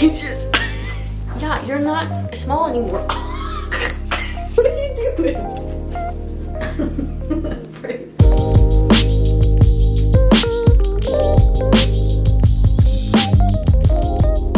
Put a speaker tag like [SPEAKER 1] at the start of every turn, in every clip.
[SPEAKER 1] You just, yeah, you're not small anymore. What are you doing?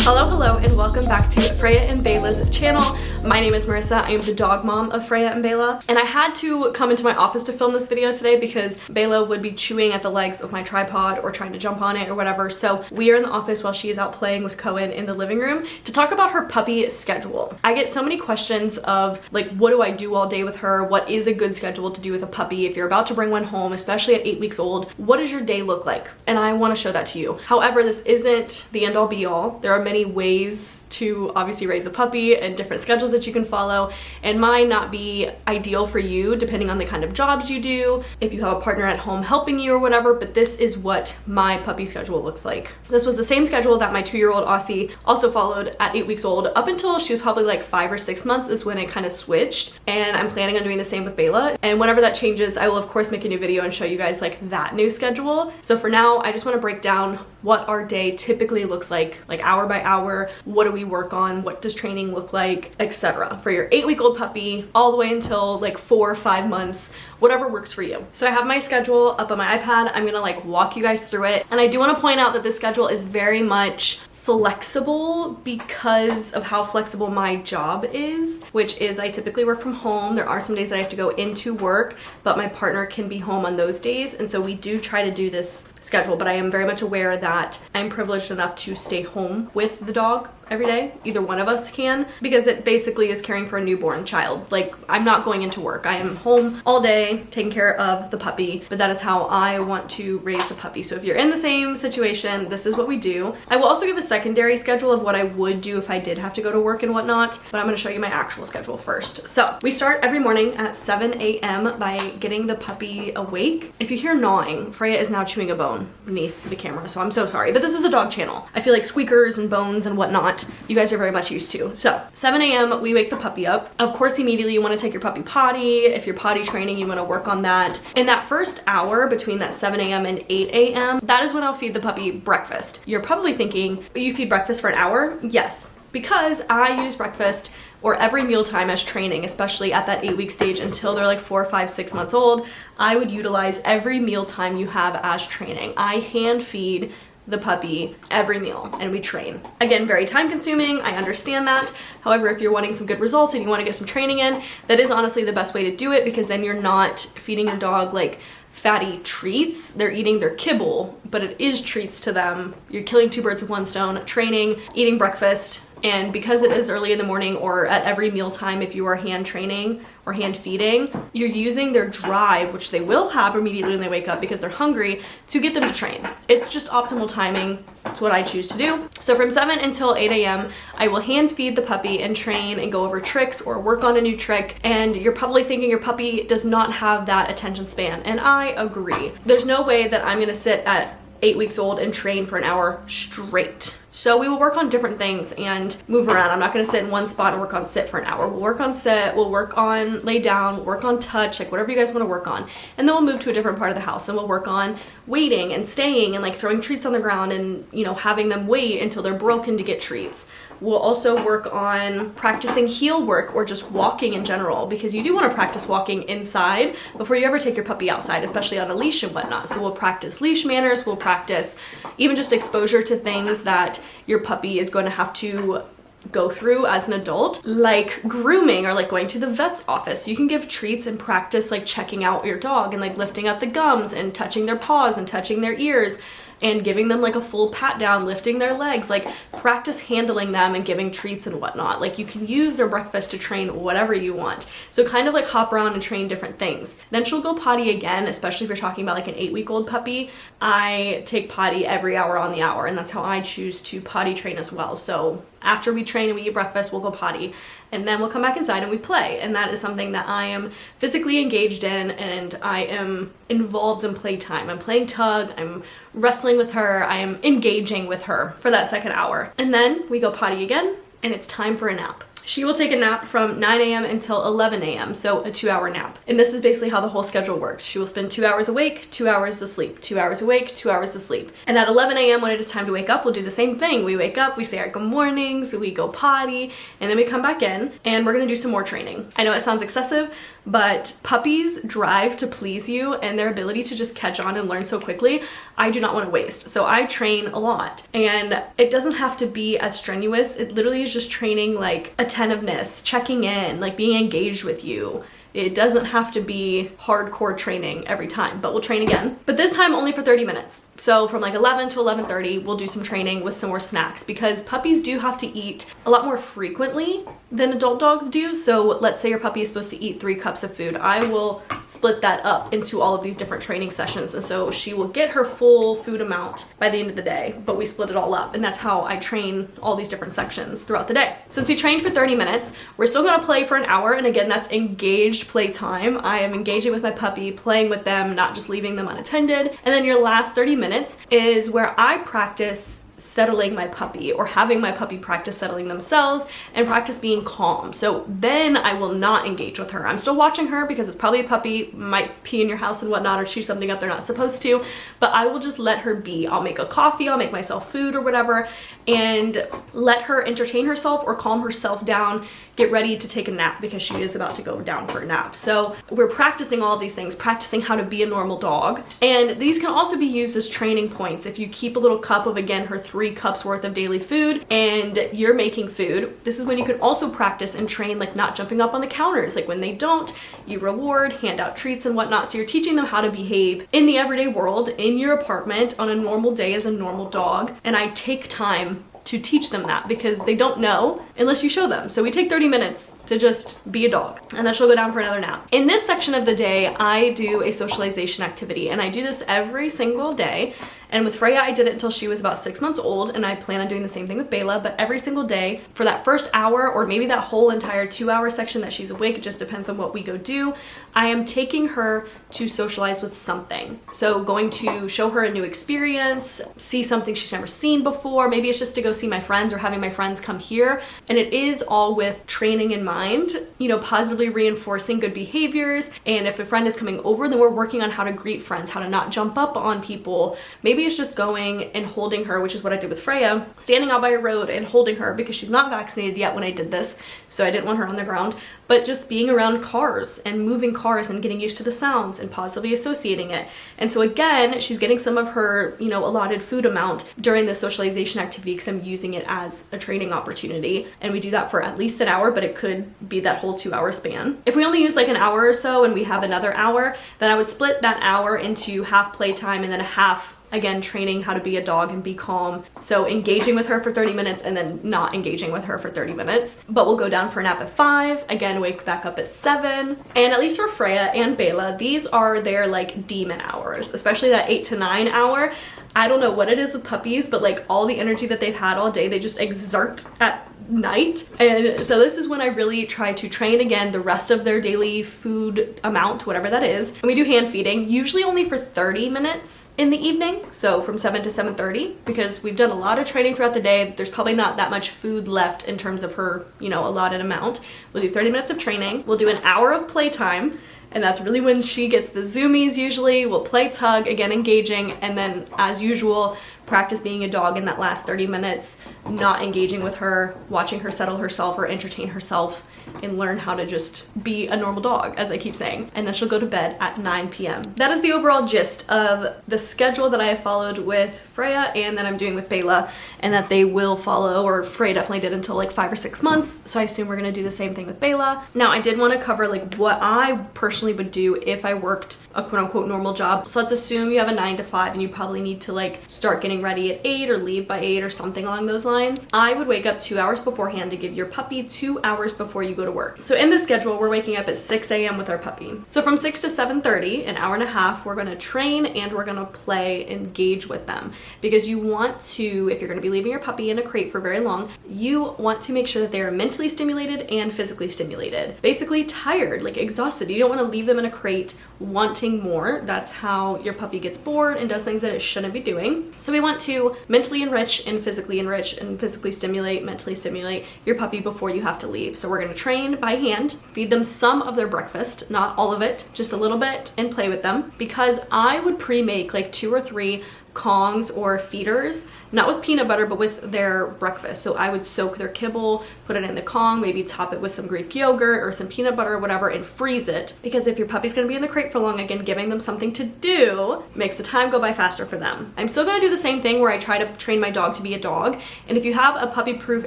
[SPEAKER 1] Hello, and welcome back to Freya and Beyla's channel. My name is Marissa. I am the dog mom of Freya and Beyla, and I had to come into my office to film this video today because Beyla would be chewing at the legs of my tripod or trying to jump on it or whatever. So we are in the office while she is out playing with Cohen in the living room to talk about her puppy schedule. I get so many questions of like, what do I do all day with her? What is a good schedule to do with a puppy? If you're about to bring one home, especially at 8 weeks old, what does your day look like? And I want to show that to you. However, this isn't the end all be all. There are many ways to obviously raise a puppy and different schedules that you can follow, and mine not be ideal for you depending on the kind of jobs you do, if you have a partner at home helping you or whatever, but this is what my puppy schedule looks like. This was the same schedule that my 2-year-old Aussie also followed at 8 weeks old up until she was probably like 5 or 6 months is when it kind of switched, and I'm planning on doing the same with Beyla. And whenever that changes, I will of course make a new video and show you guys like that new schedule. So for now, I just want to break down what our day typically looks like hour by hour. What do we work on? What does training look like, etc. for your 8-week-old puppy all the way until like 4 or 5 months, whatever works for you. So I have my schedule up on my iPad. I'm gonna like walk you guys through it. And I do want to point out that this schedule is very much flexible because of how flexible my job is, which is I typically work from home. There are some days that I have to go into work, but my partner can be home on those days. And so we do try to do this schedule, but I am very much aware that I'm privileged enough to stay home with the dog every day. Either one of us can, because it basically is caring for a newborn child. Like, I'm not going into work. I am home all day taking care of the puppy, but that is how I want to raise the puppy. So if you're in the same situation, this is what we do. I will also give a secondary schedule of what I would do if I did have to go to work and whatnot, but I'm going to show you my actual schedule first. So we start every morning at 7 a.m. by getting the puppy awake. If you hear gnawing, Freya is now chewing a bone beneath the camera, so I'm so sorry, but this is a dog channel. I feel like squeakers and bones and whatnot you guys are very much used to. So 7 a.m. we wake the puppy up. Of course, immediately you want to take your puppy potty. If you're potty training, you want to work on that. In that first hour between that 7 a.m. and 8 a.m., that is when I'll feed the puppy breakfast. You're probably thinking, you feed breakfast for an hour? Yes, because I use breakfast or every mealtime as training, especially at that 8-week stage until they're like 4, 5, 6 months old. I would utilize every mealtime you have as training. I hand feed the puppy every meal and we train. Again, very time consuming, I understand that. However, if you're wanting some good results and you want to get some training in, that is honestly the best way to do it, because then you're not feeding your dog like fatty treats. They're eating their kibble, but it is treats to them. You're killing 2 birds with 1 stone, training, eating breakfast. And because it is early in the morning or at every mealtime, if you are hand training or hand feeding, you're using their drive, which they will have immediately when they wake up because they're hungry, to get them to train. It's just optimal timing. It's what I choose to do. So from 7 until 8 a.m., I will hand feed the puppy and train and go over tricks or work on a new trick. And you're probably thinking your puppy does not have that attention span. And I agree. There's no way that I'm gonna sit at 8 weeks old and train for an hour straight. So we will work on different things and move around. I'm not gonna sit in one spot and work on sit for an hour. We'll work on sit, we'll work on lay down, we'll work on touch, like whatever you guys wanna work on. And then we'll move to a different part of the house and we'll work on waiting and staying and like throwing treats on the ground and, you know, having them wait until they're broken to get treats. We'll also work on practicing heel work or just walking in general, because you do want to practice walking inside before you ever take your puppy outside, especially on a leash and whatnot. So we'll practice leash manners, we'll practice even just exposure to things that your puppy is going to have to go through as an adult, like grooming or like going to the vet's office. You can give treats and practice like checking out your dog and like lifting up the gums and touching their paws and touching their ears and giving them like a full pat down, lifting their legs, like practice handling them and giving treats and whatnot. Like you can use their breakfast to train whatever you want. So kind of like hop around and train different things. Then she'll go potty again, especially if you're talking about like an 8-week-old puppy. I take potty every hour on the hour, and that's how I choose to potty train as well. So after we train and we eat breakfast, we'll go potty, and then we'll come back inside and we play. And that is something that I am physically engaged in, and I am involved in playtime. I'm playing tug, I'm wrestling with her, I am engaging with her for that second hour. And then we go potty again, and it's time for a nap. she will take a nap from 9 a.m. until 11 a.m., so a 2-hour nap. And this is basically how the whole schedule works. She will spend 2 hours awake, 2 hours asleep, 2 hours awake, 2 hours asleep. And at 11 a.m. when it is time to wake up, we'll do the same thing. We wake up, we say our good mornings, we go potty, and then we come back in, and we're gonna do some more training. I know it sounds excessive, but puppies' drive to please you and their ability to just catch on and learn so quickly, I do not want to waste. So I train a lot, and it doesn't have to be as strenuous. It literally is just training like attentiveness, checking in, like being engaged with you. It doesn't have to be hardcore training every time, but we'll train again. But this time only for 30 minutes. So from like 11 to 11:30, we'll do some training with some more snacks, because puppies do have to eat a lot more frequently than adult dogs do. So let's say your puppy is supposed to eat 3 cups of food. I will split that up into all of these different training sessions. And so she will get her full food amount by the end of the day, but we split it all up. And that's how I train all these different sections throughout the day. Since we trained for 30 minutes, we're still gonna play for an hour. And again, that's engaged playtime. I am engaging with my puppy, playing with them, not just leaving them unattended. And then your last 30 minutes is where I practice settling my puppy, or having my puppy practice settling themselves and practice being calm. So then I will not engage with her. I'm still watching her because it's probably a puppy, might pee in your house and whatnot, or chew something up they're not supposed to, but I will just let her be. I'll make a coffee, I'll make myself food or whatever, and let her entertain herself or calm herself down, get ready to take a nap, because she is about to go down for a nap. So we're practicing all of these things, practicing how to be a normal dog. And these can also be used as training points. If you keep a little cup of, again, her 3 cups worth of daily food and you're making food, this is when you can also practice and train, like not jumping up on the counters. Like when they don't, you reward, hand out treats and whatnot. So you're teaching them how to behave in the everyday world, in your apartment, on a normal day as a normal dog. And I take time to teach them that, because they don't know unless you show them. So we take 30 minutes to just be a dog, and then she'll go down for another nap. In this section of the day, I do a socialization activity, and I do this every single day. And with Freya, I did it until she was about 6 months old, and I plan on doing the same thing with Beyla. But every single day for that first hour, or maybe that whole entire 2-hour section that she's awake, it just depends on what we go do, I am taking her to socialize with something. So going to show her a new experience, see something she's never seen before. Maybe it's just to go see my friends, or having my friends come here. And it is all with training in mind, you know, positively reinforcing good behaviors. And if a friend is coming over, then we're working on how to greet friends, how to not jump up on people. Maybe it's just going and holding her, which is what I did with Freya, standing out by a road and holding her, because she's not vaccinated yet when I did this, so I didn't want her on the ground. But just being around cars and moving cars and getting used to the sounds and positively associating it. And so again, she's getting some of her, you know, allotted food amount during the socialization activity, because I'm using it as a training opportunity. And we do that for at least an hour, but it could be that whole 2-hour span. If we only use like an hour or so and we have another hour, then I would split that hour into half playtime and then a half, again, training how to be a dog and be calm. So engaging with her for 30 minutes and then not engaging with her for 30 minutes. But we'll go down for a nap at 5, again, wake back up at 7. And at least for Freya and Beyla, these are their like demon hours, especially that 8 to 9 hour. I don't know what it is with puppies, but like all the energy that they've had all day, they just exert at night. And so this is when I really try to train again the rest of their daily food amount, whatever that is. And we do hand feeding, usually only for 30 minutes in the evening, so from 7 to 7:30, because we've done a lot of training throughout the day. There's probably not that much food left in terms of her, you know, allotted amount. We'll do 30 minutes of training. We'll do an hour of playtime, and that's really when she gets the zoomies usually. We'll play tug, again engaging, and then as usual, practice being a dog in that last 30 minutes, not engaging with her, watching her settle herself or entertain herself, and learn how to just be a normal dog, as I keep saying. And then she'll go to bed at 9 p.m. That is the overall gist of the schedule that I have followed with Freya and that I'm doing with Beyla, and that they will follow, or Freya definitely did until like 5 or 6 months. So I assume we're gonna do the same thing with Beyla. Now, I did want to cover like what I personally would do if I worked a quote unquote normal job. So let's assume you have a 9 to 5 and you probably need to like start getting ready at 8 or leave by 8 or something along those lines. I would wake up 2 hours beforehand to give your puppy 2 hours before you go to work. So in this schedule, we're waking up at 6 a.m. with our puppy. So from 6 to 7:30, an hour and a half, we're gonna train and we're gonna play, engage with them. Because you want to, if you're gonna be leaving your puppy in a crate for very long, you want to make sure that they are mentally stimulated and physically stimulated. Basically tired, like exhausted. You don't wanna leave them in a crate wanting more. That's how your puppy gets bored and does things that it shouldn't be doing. So we want to mentally enrich and physically stimulate, mentally stimulate your puppy before you have to leave. So we're going to train by hand, feed them some of their breakfast, not all of it, just a little bit, and play with them. Because I would pre-make like 2 or 3 Kongs or feeders, not with peanut butter, but with their breakfast. So I would soak their kibble, put it in the Kong, maybe top it with some Greek yogurt or some peanut butter or whatever, and freeze it. Because if your puppy's gonna be in the crate for long, again, giving them something to do makes the time go by faster for them. I'm still gonna do the same thing where I try to train my dog to be a dog. And if you have a puppy-proof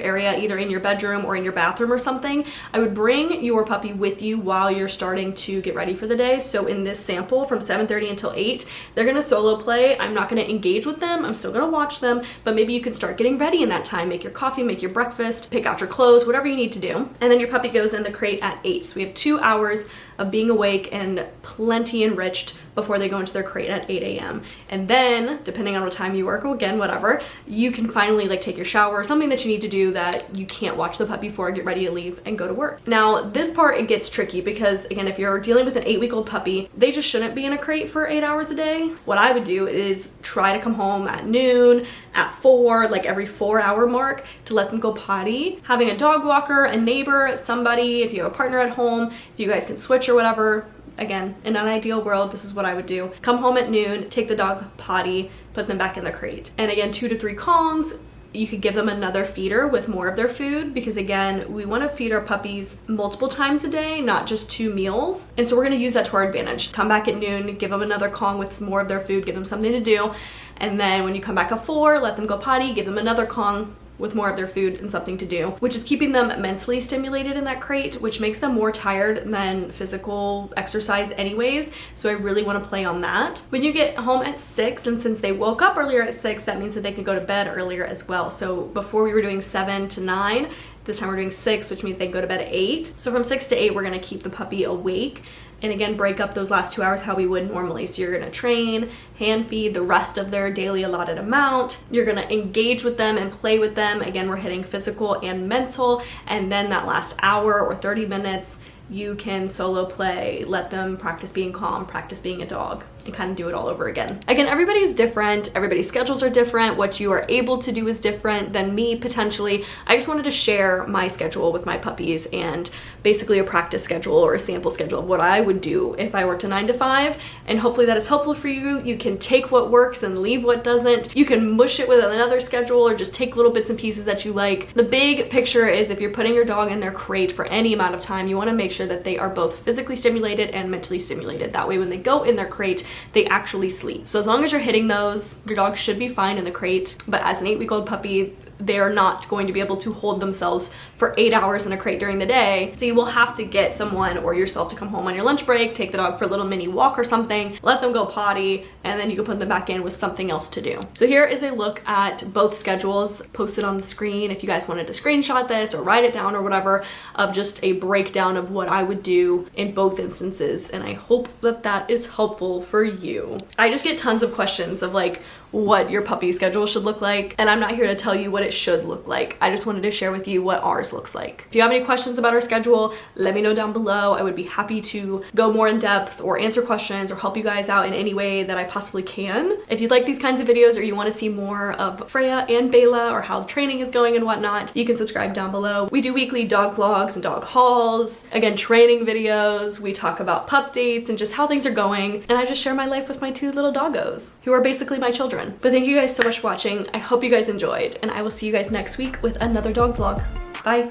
[SPEAKER 1] area, either in your bedroom or in your bathroom or something, I would bring your puppy with you while you're starting to get ready for the day. So in this sample, from 7:30 until 8, they're gonna solo play. I'm not gonna engage with them. I'm still gonna watch them, but maybe you can start getting ready in that time. Make your coffee, make your breakfast, pick out your clothes, whatever you need to do. And then your puppy goes in the crate at 8. So we have 2 hours of being awake and plenty enriched before they go into their crate at 8 a.m. And then, depending on what time you work, or again, whatever, you can finally like take your shower or something that you need to do that you can't watch the puppy for, get ready to leave and go to work. Now, this part, it gets tricky because again, if you're dealing with an 8-week-old puppy, they just shouldn't be in a crate for 8 hours a day. What I would do is try to come home at noon, at 4, like every 4-hour mark, to let them go potty. Having a dog walker, a neighbor, somebody, if you have a partner at home, if you guys can switch or whatever. Again, in an ideal world, this is what I would do. Come home at noon, take the dog potty, put them back in the crate. And again, 2 to 3 Kongs. You could give them another feeder with more of their food, because again, we want to feed our puppies multiple times a day, not just 2 meals. And so we're going to use that to our advantage. Come back at noon, give them another Kong with some more of their food, give them something to do. And then when you come back at 4, let them go potty, give them another Kong with more of their food and something to do, which is keeping them mentally stimulated in that crate, which makes them more tired than physical exercise anyways. So I really want to play on that. When you get home at 6, and since they woke up earlier at 6, that means that they can go to bed earlier as well. So before we were doing 7 to 9, this time we're doing 6, which means they can go to bed at 8. So from 6 to 8, we're going to keep the puppy awake. And again, break up those last 2 hours how we would normally. So you're gonna train, hand feed the rest of their daily allotted amount. You're gonna engage with them and play with them. Again, we're hitting physical and mental. And then that last hour or 30 minutes, you can solo play, let them practice being calm, practice being a dog, and kind of do it all over again. Again, everybody's different. Everybody's schedules are different. What you are able to do is different than me, potentially. I just wanted to share my schedule with my puppies and basically a practice schedule or a sample schedule of what I would do if I worked a 9 to 5. And hopefully that is helpful for you. You can take what works and leave what doesn't. You can mush it with another schedule or just take little bits and pieces that you like. The big picture is if you're putting your dog in their crate for any amount of time, you want to make sure that they are both physically stimulated and mentally stimulated. That way when they go in their crate, they actually sleep. So as long as you're hitting those, your dog should be fine in the crate. But as an 8-week-old puppy, they're not going to be able to hold themselves for 8 hours in a crate during the day. So you will have to get someone or yourself to come home on your lunch break, take the dog for a little mini walk or something, let them go potty, and then you can put them back in with something else to do. So here is a look at both schedules posted on the screen. If you guys wanted to screenshot this or write it down or whatever, of just a breakdown of what I would do in both instances. And I hope that that is helpful for you. I just get tons of questions of like, what your puppy schedule should look like, and I'm not here to tell you what it should look like. I just wanted to share with you what ours looks like. If you have any questions about our schedule, let me know down below. I would be happy to go more in depth or answer questions or help you guys out in any way that I possibly can. If you'd like these kinds of videos or you want to see more of Freya and Beyla or how training is going and whatnot, you can subscribe down below. We do weekly dog vlogs and dog hauls, again, training videos. We talk about pup dates and just how things are going, and I just share my life with my 2 little doggos who are basically my children. But thank you guys so much for watching. I hope you guys enjoyed, and I will see you guys next week with another dog vlog. Bye.